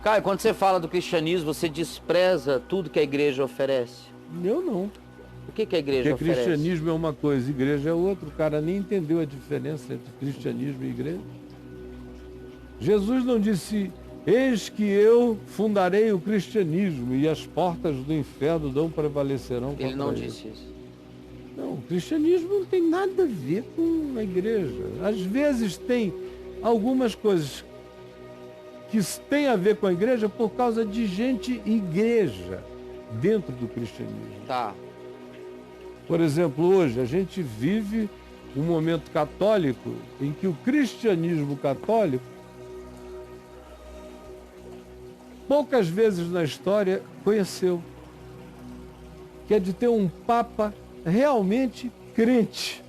Caio, quando você fala do cristianismo, você despreza tudo que a igreja oferece? Eu não. O que a igreja Porque oferece? cristianismo é uma coisa, igreja é outra. O cara nem entendeu a diferença entre cristianismo e igreja. Jesus não disse, eis que eu fundarei o cristianismo e as portas do inferno não prevalecerão contra Ele não ele. disse isso. Não, o cristianismo não tem nada a ver com a igreja. Às vezes tem algumas coisas que têm a ver com a igreja por causa de gente igreja dentro do cristianismo. Tá. Por exemplo, hoje a gente vive um momento católico em que o cristianismo católico poucas vezes na história conheceu, que é de ter um papa realmente crente.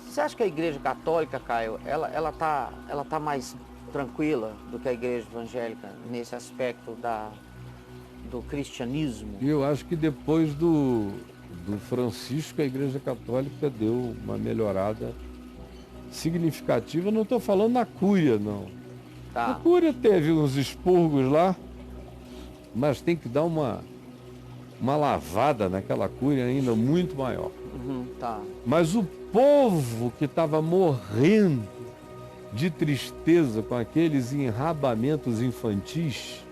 Você acha que a igreja católica, Caio, ela tá mais tranquila do que a igreja evangélica nesse aspecto do cristianismo? E eu acho que depois do Francisco, a igreja católica deu uma melhorada significativa. Não estou falando na Cúria, não. Tá. A Cúria teve uns expurgos lá, mas tem que dar uma lavada naquela Cúria ainda muito maior. Tá. Mas o povo que estava morrendo de tristeza com aqueles enrabamentos infantis,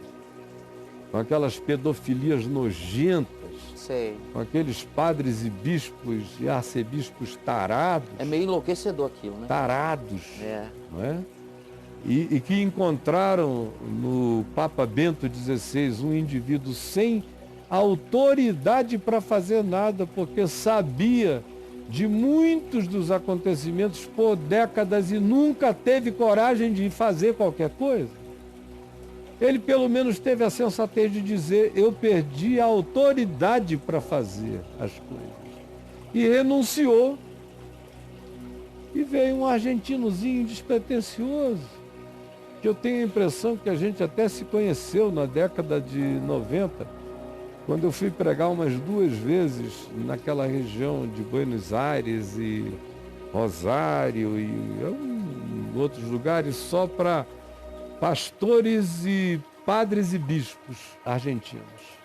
com aquelas pedofilias nojentas, Sei. com aqueles padres e bispos e arcebispos tarados. É meio enlouquecedor aquilo, né? Tarados, É. não é? E que encontraram no Papa Bento XVI um indivíduo sem autoridade para fazer nada, porque sabia de muitos dos acontecimentos por décadas e nunca teve coragem de fazer qualquer coisa. Ele pelo menos teve a sensatez de dizer, eu perdi a autoridade para fazer as coisas. E renunciou. E veio um argentinozinho despretensioso, que eu tenho a impressão que a gente até se conheceu na década de 90, quando eu fui pregar umas 2 vezes naquela região de Buenos Aires e Rosário e outros lugares só para pastores e padres e bispos argentinos.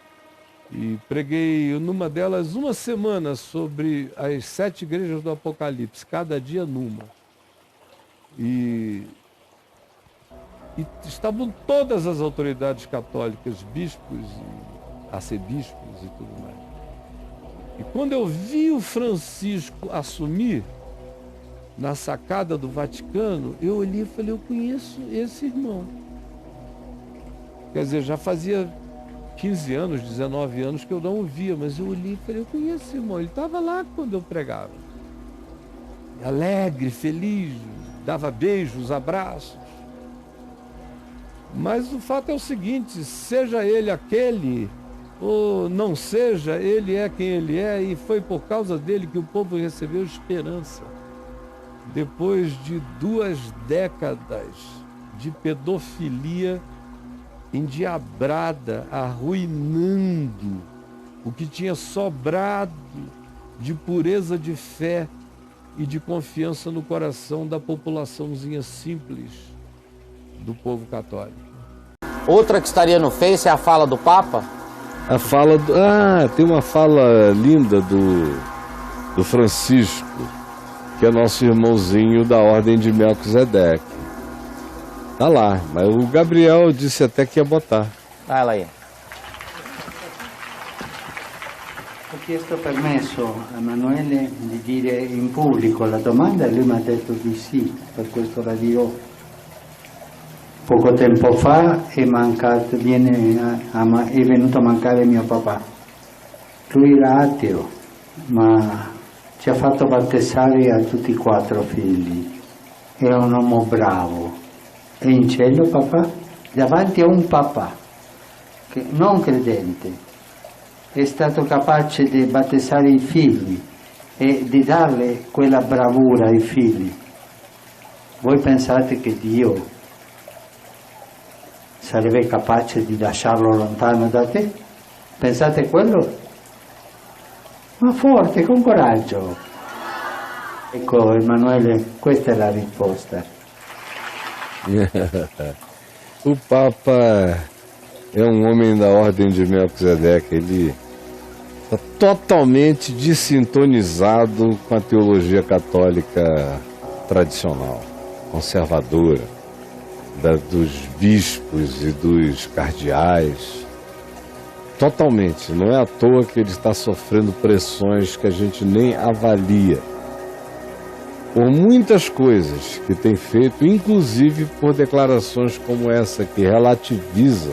E preguei numa delas uma semana sobre as 7 igrejas do Apocalipse, cada dia numa. E estavam todas as autoridades católicas, bispos e arcebispos e tudo mais. E quando eu vi o Francisco assumir na sacada do Vaticano, eu olhei e falei, eu conheço esse irmão. Quer dizer, já fazia 15 anos, 19 anos que eu não o via, mas eu olhei e falei, eu conheço esse irmão, ele estava lá quando eu pregava. Alegre, feliz, dava beijos, abraços. Mas o fato é o seguinte, seja ele aquele ou não seja, ele é quem ele é e foi por causa dele que o povo recebeu esperança. Depois de 2 décadas de pedofilia endiabrada, arruinando o que tinha sobrado de pureza de fé e de confiança no coração da populaçãozinha simples do povo católico. Outra que estaria no Face é a fala do Papa? A fala tem uma fala linda do Francisco, que é nosso irmãozinho da ordem de Melquisedeque. Tá lá, mas o Gabriel disse até que ia botar. Dai ela aí. Ho chiesto permesso a Emanuele di dire in pubblico la domanda e lui mi ha detto di sì, per questo radio. Poco tempo fa è venuto a mancare mio papà. Lui era ateo, ma ci ha fatto battezzare a tutti e 4 figli. Era un uomo bravo. È in cielo papà? Davanti a un papà, che non credente, è stato capace di battezzare i figli e di darle quella bravura ai figli. Voi pensate che Dio sarebbe capace di lasciarlo lontano da te? Pensate quello? Ma forte, con coraggio. Ecco Emanuele, questa è la risposta. O Papa é um homem da ordem de Melquisedeque. Ele está totalmente desintonizado com a teologia católica tradicional, conservadora, dos bispos e dos cardeais. Totalmente. Não é à toa que ele está sofrendo pressões que a gente nem avalia. Por muitas coisas que tem feito, inclusive por declarações como essa, que relativiza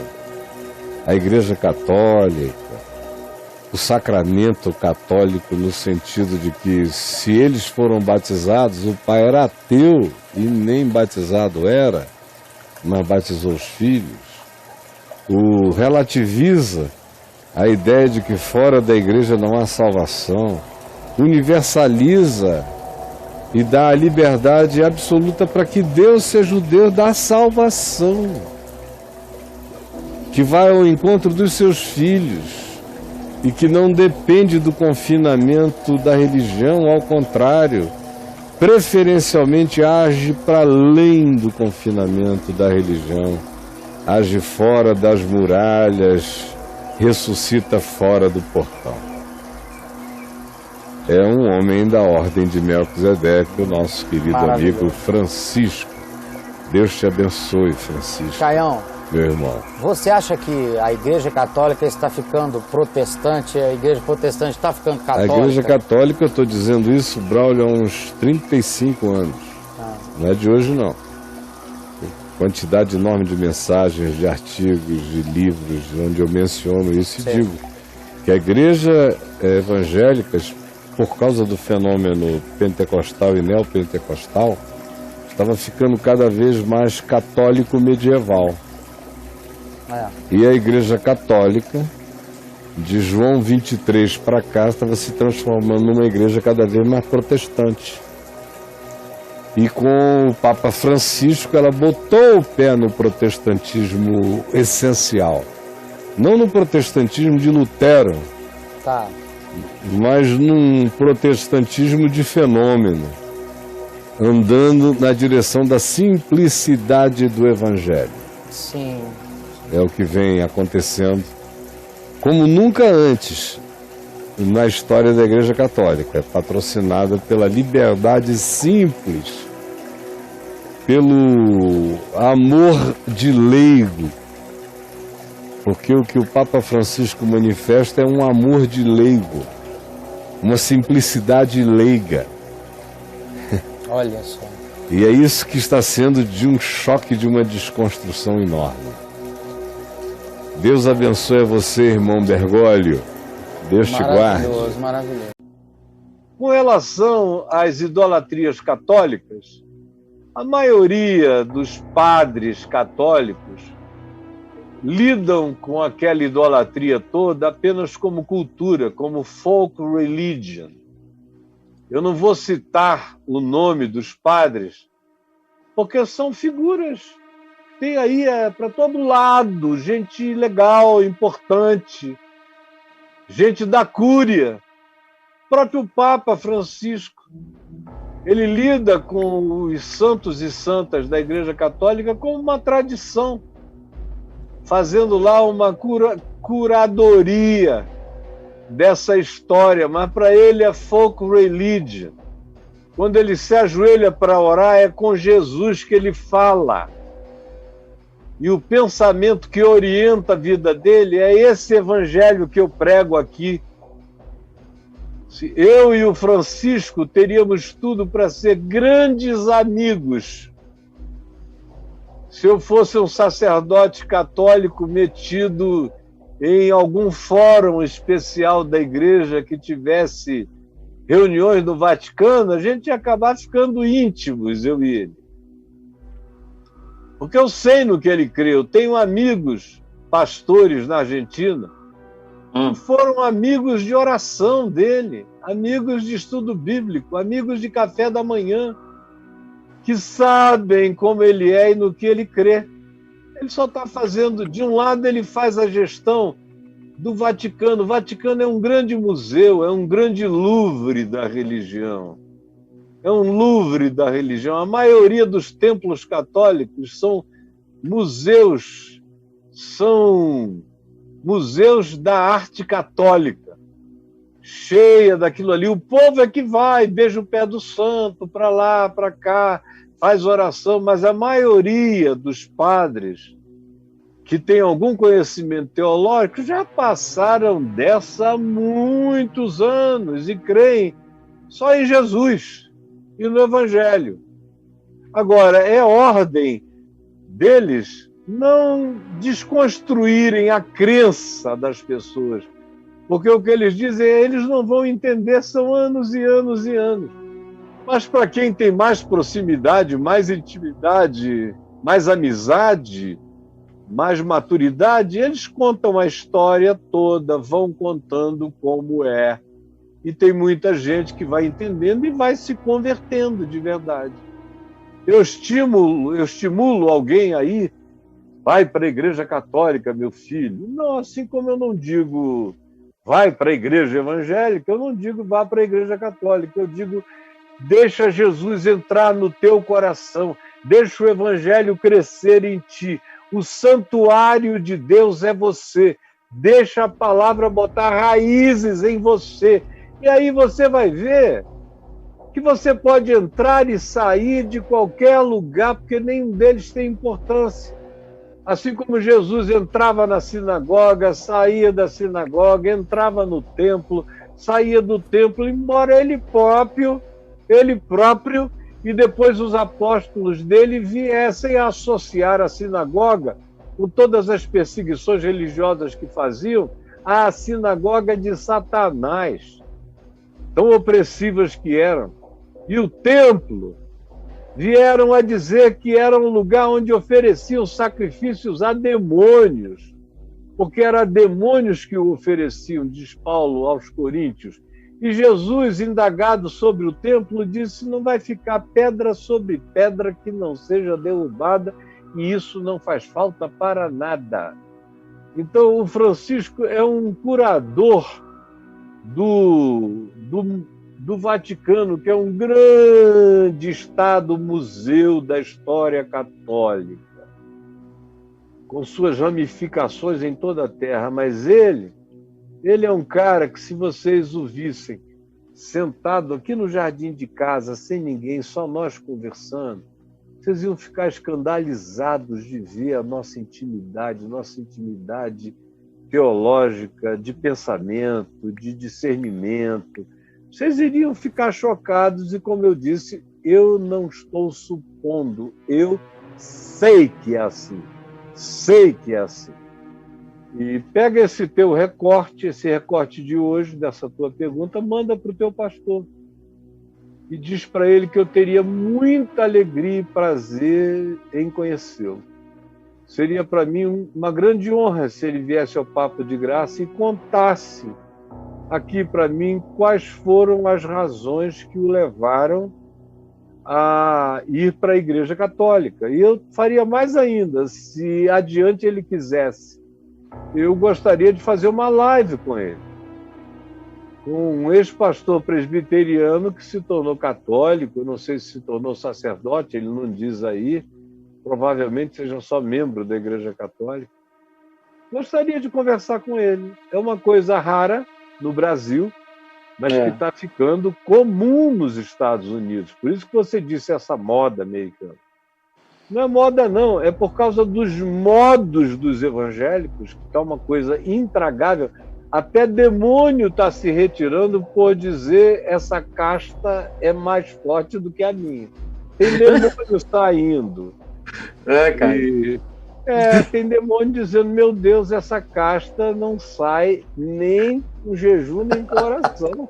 a Igreja Católica, o sacramento católico, no sentido de que se eles foram batizados, o pai era ateu e nem batizado era, mas batizou os filhos. O relativiza a ideia de que fora da igreja não há salvação, universaliza e dá a liberdade absoluta para que Deus seja o Deus da salvação, que vai ao encontro dos seus filhos e que não depende do confinamento da religião, ao contrário, preferencialmente age para além do confinamento da religião, age fora das muralhas, ressuscita fora do portão. É um homem da ordem de Melquisedeque, o nosso querido amigo Francisco. Deus te abençoe, Francisco. Caião, meu irmão. Você acha que a Igreja Católica está ficando protestante, a Igreja Protestante está ficando católica? A Igreja Católica, eu estou dizendo isso, Braulio, há uns 35 anos. Não é de hoje, não. Quantidade enorme de mensagens, de artigos, de livros, onde eu menciono isso e digo que a Igreja evangélica, por causa do fenômeno pentecostal e neopentecostal, estava ficando cada vez mais católico medieval. E a Igreja Católica, de João 23 para cá, estava se transformando numa igreja cada vez mais protestante. E com o Papa Francisco, ela botou o pé no protestantismo essencial. Não no protestantismo de Lutero, mas num protestantismo de fenômeno, andando na direção da simplicidade do Evangelho. Sim. É o que vem acontecendo, como nunca antes, na história da Igreja Católica, patrocinada pela liberdade simples, pelo amor de leigo, porque o que o Papa Francisco manifesta é um amor de leigo, uma simplicidade leiga. Olha só. E é isso que está sendo de um choque, de uma desconstrução enorme. Deus abençoe a você, irmão Bergoglio. Deus te guarde. Maravilhoso, maravilhoso. Com relação às idolatrias católicas, a maioria dos padres católicos lidam com aquela idolatria toda apenas como cultura, como folk religion. Eu não vou citar o nome dos padres, porque são figuras. Tem aí para todo lado, gente legal, importante, gente da cúria. O próprio Papa Francisco, ele lida com os santos e santas da Igreja Católica como uma tradição, fazendo lá uma curadoria dessa história, mas para ele é folk religion. Quando ele se ajoelha para orar, é com Jesus que ele fala. E o pensamento que orienta a vida dele é esse evangelho que eu prego aqui. Se eu e o Francisco teríamos tudo para ser grandes amigos. Se eu fosse um sacerdote católico metido em algum fórum especial da igreja que tivesse reuniões do Vaticano, a gente ia acabar ficando íntimos, eu e ele. Porque eu sei no que ele crê. Eu tenho amigos pastores na Argentina que foram amigos de oração dele, amigos de estudo bíblico, amigos de café da manhã, que sabem como ele é e no que ele crê. Ele só está fazendo... De um lado, ele faz a gestão do Vaticano. O Vaticano é um grande museu, é um grande Louvre da religião. É um Louvre da religião. A maioria dos templos católicos são museus são museus da arte católica, cheia daquilo ali. O povo é que vai, beija o pé do santo, para lá, para cá, faz oração, mas a maioria dos padres que tem algum conhecimento teológico já passaram dessa há muitos anos e creem só em Jesus e no Evangelho. Agora, é ordem deles não desconstruírem a crença das pessoas, porque o que eles dizem é eles não vão entender, são anos e anos e anos. Mas para quem tem mais proximidade, mais intimidade, mais amizade, mais maturidade, eles contam a história toda, vão contando como é. E tem muita gente que vai entendendo e vai se convertendo de verdade. Eu estimulo alguém aí, vai para a Igreja Católica, meu filho. Não, assim como eu não digo vai para a Igreja Evangélica, eu não digo vá para a Igreja Católica, eu digo deixa Jesus entrar no teu coração, deixa o Evangelho crescer em ti. O santuário de Deus é você. Deixa a palavra botar raízes em você. E aí você vai ver que você pode entrar e sair de qualquer lugar, porque nenhum deles tem importância. Assim como Jesus entrava na sinagoga, saía da sinagoga, entrava no templo, saía do templo, embora ele próprio, e depois os apóstolos dele viessem a associar a sinagoga, com todas as perseguições religiosas que faziam, à sinagoga de Satanás, tão opressivas que eram. E o templo, vieram a dizer que era um lugar onde ofereciam sacrifícios a demônios, porque eram demônios que o ofereciam, diz Paulo aos Coríntios. E Jesus, indagado sobre o templo, disse: não vai ficar pedra sobre pedra que não seja derrubada, e isso não faz falta para nada. Então, o Francisco é um curador do Vaticano, que é um grande Estado-museu da história católica, com suas ramificações em toda a Terra, mas ele é um cara que, se vocês o vissem sentado aqui no jardim de casa, sem ninguém, só nós conversando, vocês iam ficar escandalizados de ver a nossa intimidade teológica, de pensamento, de discernimento. Vocês iriam ficar chocados e, como eu disse, eu não estou supondo, eu sei que é assim. Sei que é assim. E pega esse teu recorte, esse recorte de hoje, dessa tua pergunta, manda para o teu pastor. E diz para ele que eu teria muita alegria e prazer em conhecê-lo. Seria para mim uma grande honra se ele viesse ao Papo de Graça e contasse aqui para mim quais foram as razões que o levaram a ir para a Igreja Católica. E eu faria mais ainda, se adiante ele quisesse. Eu gostaria de fazer uma live com ele, com um ex-pastor presbiteriano que se tornou católico, não sei se tornou sacerdote, ele não diz aí, provavelmente seja só membro da Igreja Católica. Gostaria de conversar com ele. É uma coisa rara no Brasil, mas que está ficando comum nos Estados Unidos. Por isso que você disse essa moda americana. Não é moda, não. É por causa dos modos dos evangélicos, que está uma coisa intragável. Até demônio está se retirando por dizer essa casta é mais forte do que a minha. Tem demônio saindo. Cara. Tem demônio dizendo: meu Deus, essa casta não sai nem com jejum, nem com oração.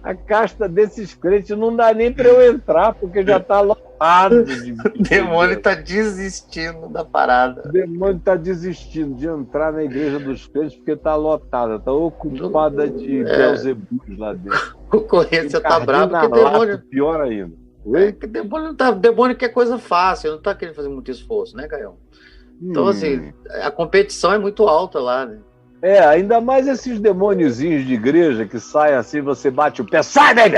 A casta desses crentes não dá nem para eu entrar, porque já está lotado. O demônio está desistindo da parada. O demônio está desistindo de entrar na igreja dos crentes, porque está lotada, está ocupada de Beelzebus lá dentro. A concorrência está brava, porque demônio... Pior ainda. Demônio quer coisa fácil, não está querendo fazer muito esforço, né, Caio? Então, assim, a competição é muito alta lá, né? Ainda mais esses demôniozinhos de igreja que saem assim, você bate o pé, sai daí,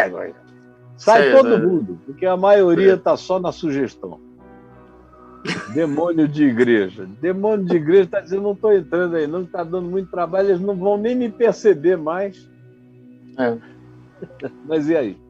sai todo mundo, porque a maioria está só na sugestão. Demônio de igreja. Demônio de igreja está dizendo, não estou entrando aí, não está dando muito trabalho, eles não vão nem me perceber mais. É. Mas e aí?